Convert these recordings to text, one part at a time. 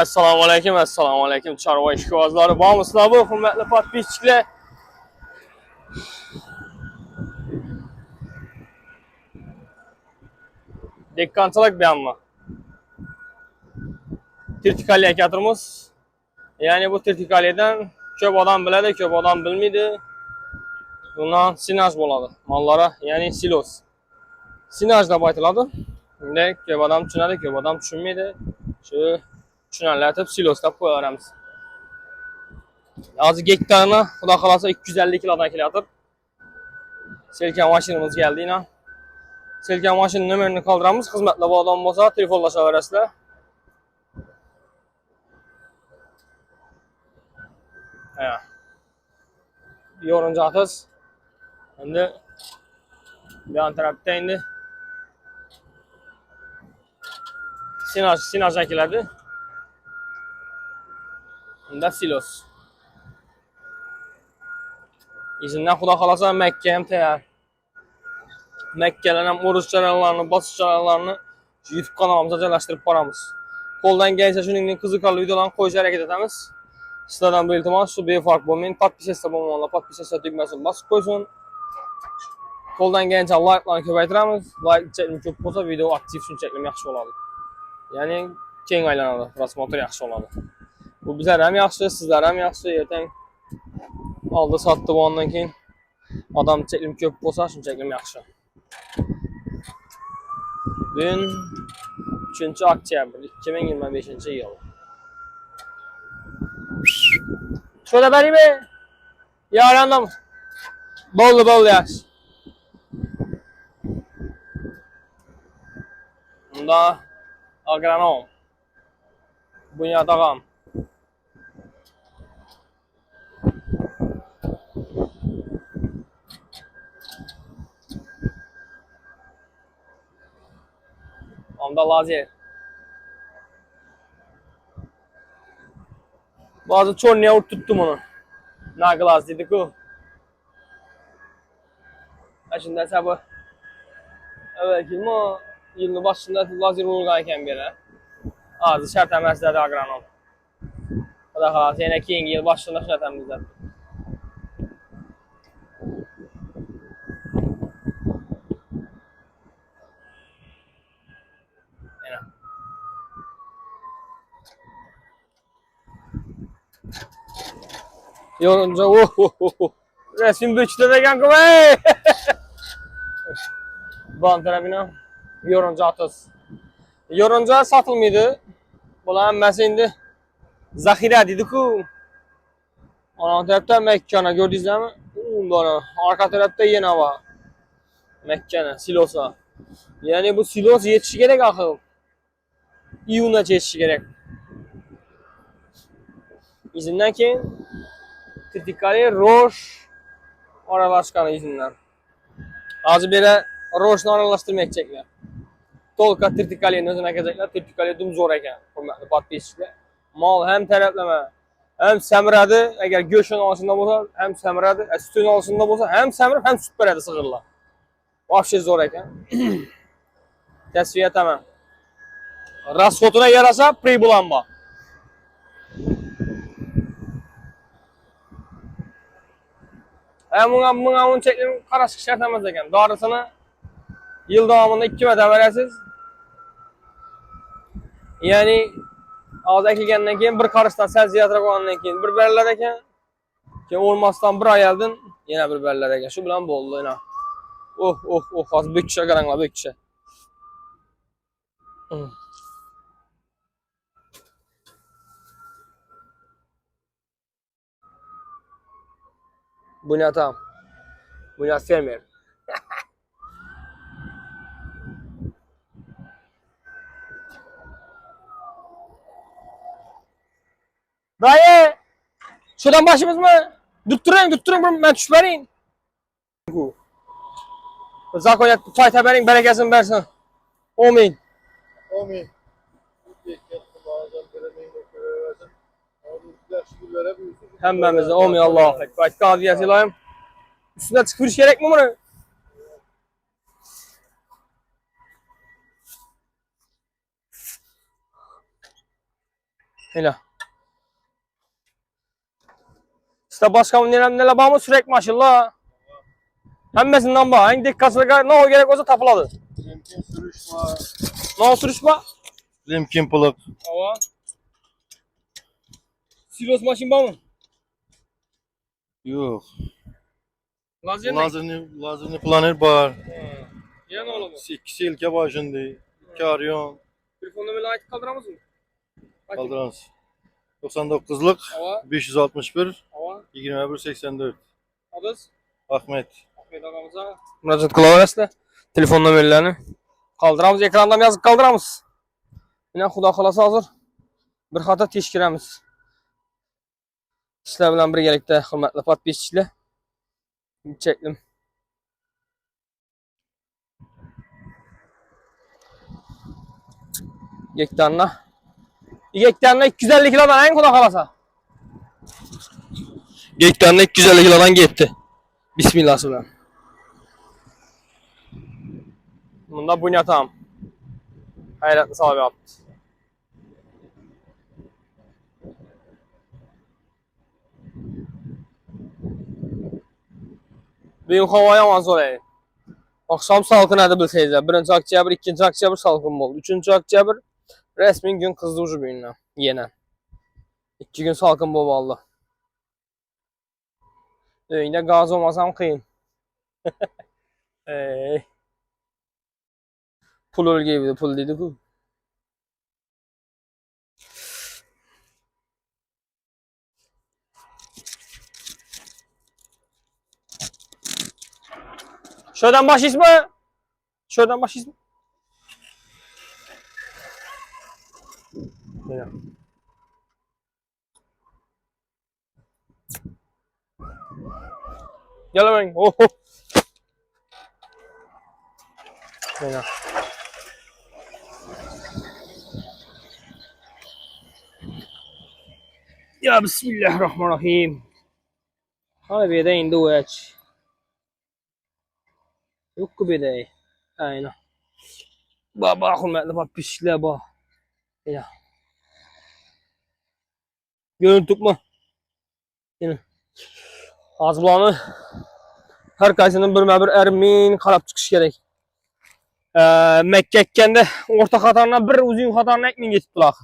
Assalomu alaykum, chorva ishqibozlari bormisizlar bu hurmatli podpischilar? Dekkanchilik bilanmi? Tirtikaliya akatirmiz. Ya'ni bu tirtikaliyadan ko'p odam biladi, ko'p odam bilmaydi. Bundan sinaj bo'ladi. Mollara, ya'ni silos. Sinaj deb aytiladi. Unda ko'p odam tushunadi, ko'p odam tushunmaydi. Shu tushunarlatib silos deb qo'yaveramiz. Hozir gektarni xudo xolasa 250 kilodan kelayotir. Selkan mashinamiz keldi yana. Selkan mashina nomerini qoldiramiz. Xizmatda bor odam bo'lsa telefonlashaverasizlar. Ha. Yorunca atız. Endi bu yan tarafda endi sinajdan keladi. Unda silos. İzinden xudo xolasa Makka ham tayyor. Makkadan ham o'rish jarayonlarini, bosish jarayonlarini YouTube kanalimizga joylashtirib boramiz. Qo'ldan kelsa shuningdek qiziqarli videolarni qo'yishga harakat etamiz. Sizlardan bir iltimos, shu befarq bo'lmang, podpisasiya bo'lmaganlar podpisasiya tugmasini bosib qo'ysin. Qo'ldan kelsa like'larni ko'paytiramiz. Like cheklim ko'p bo'lsa video aktiv shunchaki yaxshi bo'ladi. Ya'ni keng aylanadi, prosmotr yaxshi bo'ladi. Bu bizlar ham yaxshi, sizlar ham yaxshi. Ertaga oldi sotdi bo'lgandan keyin odam cheklim ko'p bo'lsa shunchaki yaxshi. Bugün 3 oktyabr 2025-yil. Şöyle beri be. Yarandım. Bol yaş. Bunda agronom. Bunyat ağam. Onda lazer. Bazı çornaya tuttum onu. Naglas dedik o. Şimdi hesabı. Evet ki o yılın başında lazer olurken beri. Ağzı şart emezledi agronom. O da ha yine keyingi yıl başında şart emezledi. Yorunca resim büyüktü de kanka be. Ban tarafına yorunca atız. Yorunca satılmıydı. Bulan mesela indi zahire dedi ku. Ona tarafta Mekkana gördünüz mi? Ondan arka tarafta yine var. Mekkana silosa. Yani bu silos yetişi gerek akıl. İyuna yetişi gerek. İzinden ki kritikali roş aralaşkanı izinden. Azı böyle roşunu aralaştırmayacaklar. Tolka kritikali'nin özüne gelecekler. Kritikali düm zor eken. Patlayışçılar. Mal hem terletleme hem semredi. Eğer göçün altında olsa hem semredi. Sütün altında olsa hem semredi hem süt veredi sığırlar. Vahşi zor eken. Tesviye tamam. Rasxotuna yarasa pribulanma. Buna onun çekimi karışık şart emez eken. Doğrusunu yıl davamında 2 metre verəsiz. Yani ağız ekilgenden keyin bir karışdan sel ziyatına koyandan keyin bir berler eken. Ki olmazdan bir ay geldin yine bir berler eken. Şu bilen bu oldu yine. Az büyükçe karanla büyükçe. Bu ne tam? Bu ne fermer? Dayı! Şuradan başımız mı? Tutturun ben düşmeyin. Zakoyat fayda verin, bereketini versin. Amin. Amin. Hemmemize amin Allah'a ekber. Kadiyet ilayim. Üstüne çıkış gerek mi bunu? Elə. İşte başka neler bağımı sürek maşallah. Hemmesinden bağ. En dikkatli ne o gerek olsa tapıladı. Limkin sürüş var. Ne o sürüş bağ? Limkin pılık. Hava. Silos maşin bağ mı? Yok. Lazer ne? Lazerni planer var. Ya ne olur? 2 ilke başındı. 2 aryon. Telefonda böyle ait kaldıramaz mı? Kaldırans. 99'luk. Hava. 561. Hava. 2184. Adız. Ahmet. Ahmet ağamıza. Müracaat kılaverəslə. Telefon nömerlerini. Kaldıramız. Ekrandan yazıp kaldıramız. Yine Xuda xalası hazır. Bir hata teşkirəmiz. Sizlər bilən birgəlikdə hörmətli podpisçilər. Çekdim. Gektarına. Gektarına 250 kilodan en Xuda xalasa. Gektarına 250 kilodan gitti. Bismillahirrahmanirrahim. Bunda bu yatam. Hayratlı sahibi yaptı. Benim hava yaman zor yani. Akşam salkın adı bilseydiler. 1. oktyabr, 2. oktyabr salkın oldu. 3. oktyabr resmi gün kızdı ucu gününe. Yine. 2 gün salkın bol oldu. Öyle gaz olmasam kıyın. Pul ölgeydi, pul dedik o. Şuradan baş ismi. Şuradan baş ismi. Böyle. Gel hemen. Oh, oh. Böyle. Ya Bismillahirrahmanirrahim. Hadi bir de indi o aç. Yok ki bir de. Aynen. Baba hürmetli bak pişle bak. Ya. Görüntük mü? Yine. Az bulanı her kaysının bir ermin karab çıkış gerek. Mekke ekkende orta hatarına bir uzun hatarına ekmin geçip bulaq.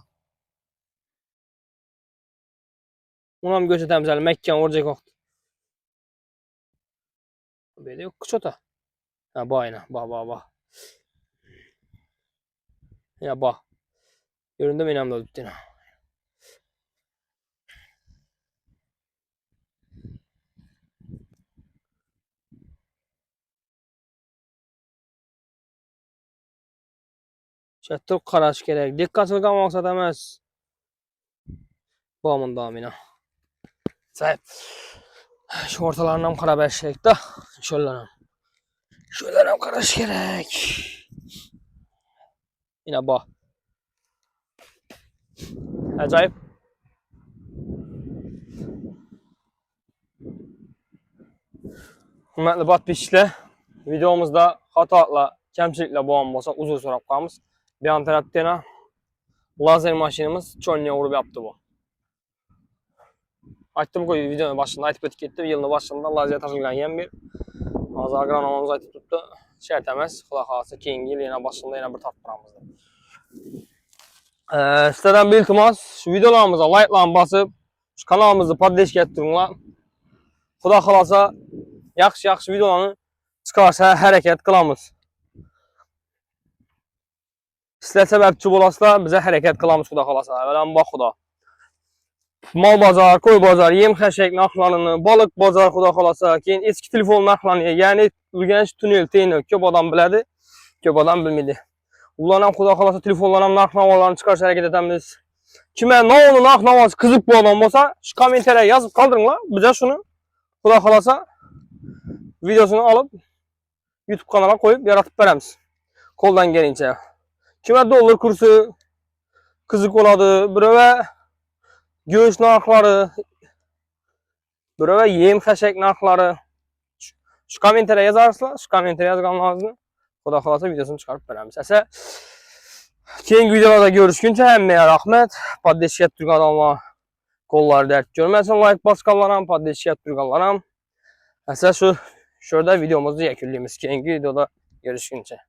Ona mı göçetemiz əli Mekken oracak vaxt. Böyle yok kıçota. Ha bu aynen. Bak. Ya bak. Göründü mü inanmda bittiğine. Şəttür qaraş gerek. Dikkatli qalmaq maksat emas. Bağımın damına. Sahip. Şu ortalarından qara bəşək də. Şöyle qaraş gerek. Yine bak. Acayip. Hürmetli podpisçilər, videomuzda hatalarla, kəmçiliklə boğan olsa uzun soraq qalmış. Bir an tərəfdə lazer maşinimiz çölüne vurub yaptı bu. Açtım koyu videonun başında aytıp ötük ettim. Yılın başında lazer taşıngan yen bir. Azı agronomumuz aytıp tuttu. Şert emez. Kulak ağası keyingi yıl yine başında yine bir tarttıramızdı. Sizlerden bir iltimas. Şu videolarımıza like'lan basıp şu kanalımızı podleşik ettirin lan. Xuda xalasa yaxşı videolarını çıxarsa hərəkət qılamız. Sizlər səbəbçi bolasla bizə hərəkət qılamız Xuda xalasa. Əvvələn bax Xuda. Mal bazar, koy bazar, yem xəşək narxlarını, balıq bazar Xuda xalasa, keyin eski telefon narxlarını, yəni Ürgənc tunel, teyini köp adam bilədi, köp adam bilmedi. Ulanam Xuda xalasa telefonlaram narxlamalarını çıxarsa hərəkət edəmiz. Kimə nə onu narxlaması kızıb bu adam olsa, şu komentarya yazıb qaldırın la, bizə şunu Xuda xalasa videosunu alıp YouTube kanala koyup yaratıp verəmiz. Koldan gəlincə. Kimə dolar kursu kızık oladı, birəvə göğüs narxları, birəvə yem xəşək narxları. Şu komentarya yazarsınız, şu komentarya yazğanlarınızı Xuda xalasa videosunu çıxarıb verəmiz. Əsə Keyingi videolarda görüşkünçə həmməyə rəhmət. Poddeşkət Türkanalına qolları dərd görməsin. Like bas qallaram, poddeşkət Türkanlaram. Əsas şu şurada videomuzu yekünlüyümüz. Keyingi videoda görüşkünçə.